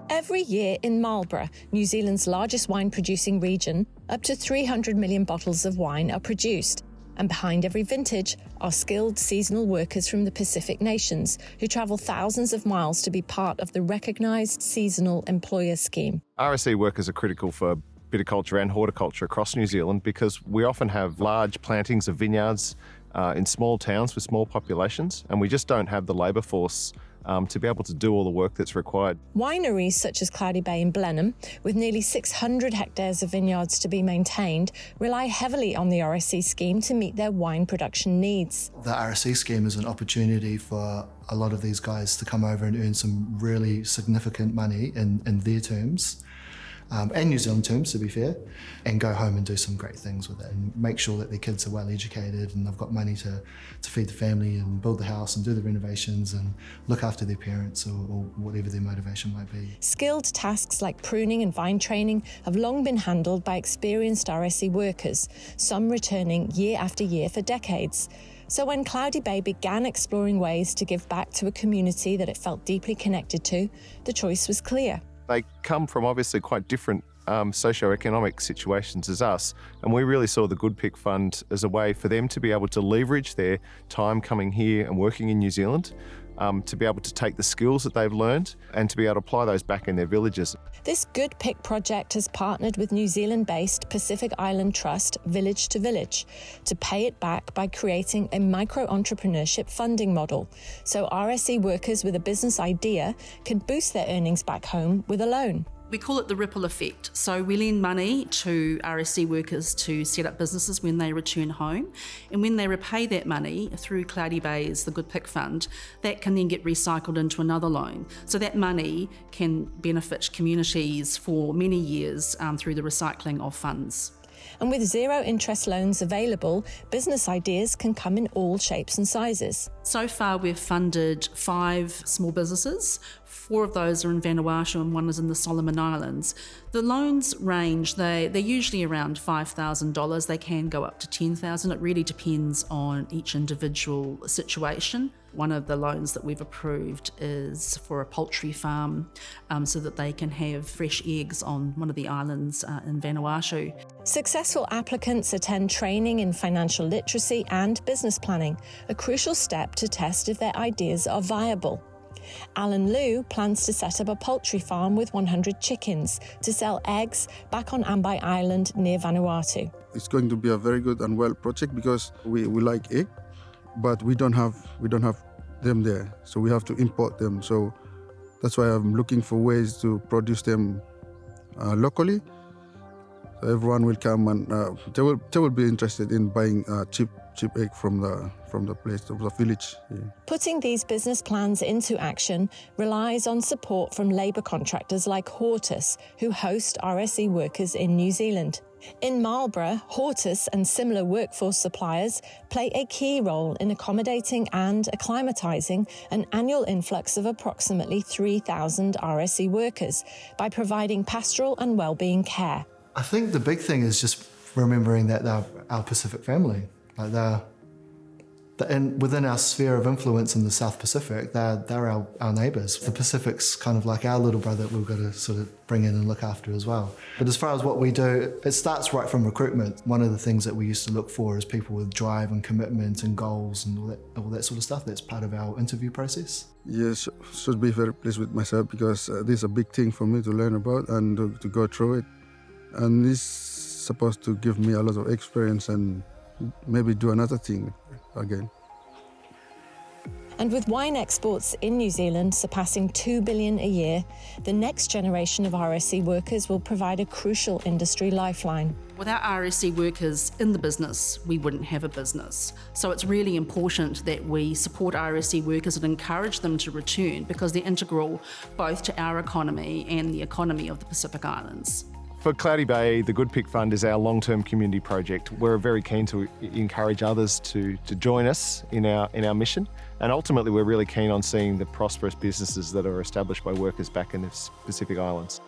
Every year in Marlborough, New Zealand's largest wine-producing region, up to 300 million bottles of wine are produced. And behind every vintage are skilled seasonal workers from the Pacific nations who travel thousands of miles to be part of the recognised seasonal employer scheme. RSE workers are critical for viticulture and horticulture across New Zealand because we often have large plantings of vineyards in small towns with small populations, and we just don't have the labour force to be able to do all the work that's required. Wineries such as Cloudy Bay in Blenheim, with nearly 600 hectares of vineyards to be maintained, rely heavily on the RSE scheme to meet their wine production needs. The RSE scheme is an opportunity for a lot of these guys to come over and earn some really significant money in their terms, and New Zealand terms, to be fair, and go home and do some great things with it and make sure that their kids are well educated and they've got money to feed the family and build the house and do the renovations and look after their parents or whatever their motivation might be. Skilled tasks like pruning and vine training have long been handled by experienced RSE workers, some returning year after year for decades. So when Cloudy Bay began exploring ways to give back to a community that it felt deeply connected to, the choice was clear. They come from obviously quite different socio-economic situations as us, and we really saw the Good Pick Fund as a way for them to be able to leverage their time coming here and working in New Zealand, to be able to take the skills that they've learned and to be able to apply those back in their villages. This Good Pick project has partnered with New Zealand-based Pacific Island Trust Village to Village to pay it back by creating a micro-entrepreneurship funding model, so RSE workers with a business idea can boost their earnings back home with a loan. We call it the ripple effect. So we lend money to RSE workers to set up businesses when they return home. And when they repay that money through Cloudy Bay's the Good Pick Fund, that can then get recycled into another loan. So that money can benefit communities for many years through the recycling of funds. And with zero interest loans available, business ideas can come in all shapes and sizes. So far we've funded 5 small businesses. 4 of those are in Vanuatu and 1 is in the Solomon Islands. The loans range, they're usually around $5,000. They can go up to $10,000. It really depends on each individual situation. One of the loans that we've approved is for a poultry farm so that they can have fresh eggs on one of the islands in Vanuatu. Successful applicants attend training in financial literacy and business planning, a crucial step to test if their ideas are viable. Alan Liu plans to set up a poultry farm with 100 chickens to sell eggs back on Ambai Island near Vanuatu. It's going to be a very good and well project because we like egg, but we don't have them there, so we have to import them. So that's why I'm looking for ways to produce them locally. So everyone will come and they will be interested in buying cheap egg from the place, from the village. Yeah. Putting these business plans into action relies on support from labour contractors like Hortus, who host RSE workers in New Zealand. In Marlborough, Hortus and similar workforce suppliers play a key role in accommodating and acclimatising an annual influx of approximately 3,000 RSE workers by providing pastoral and wellbeing care. I think the big thing is just remembering that they're our Pacific family. Like within our sphere of influence in the South Pacific, they're our neighbours. The Pacific's kind of like our little brother that we've got to sort of bring in and look after as well. But as far as what we do, it starts right from recruitment. One of the things that we used to look for is people with drive and commitment and goals and all that sort of stuff. That's part of our interview process. Yes, should be very pleased with myself because this is a big thing for me to learn about and to go through it. And it's supposed to give me a lot of experience and maybe do another thing again. And with wine exports in New Zealand surpassing $2 billion a year, the next generation of RSE workers will provide a crucial industry lifeline. Without RSE workers in the business, we wouldn't have a business. So it's really important that we support RSE workers and encourage them to return because they're integral both to our economy and the economy of the Pacific Islands. For Cloudy Bay, the Good Pick Fund is our long-term community project. We're very keen to encourage others to join us in our mission, and ultimately we're really keen on seeing the prosperous businesses that are established by workers back in the Pacific Islands.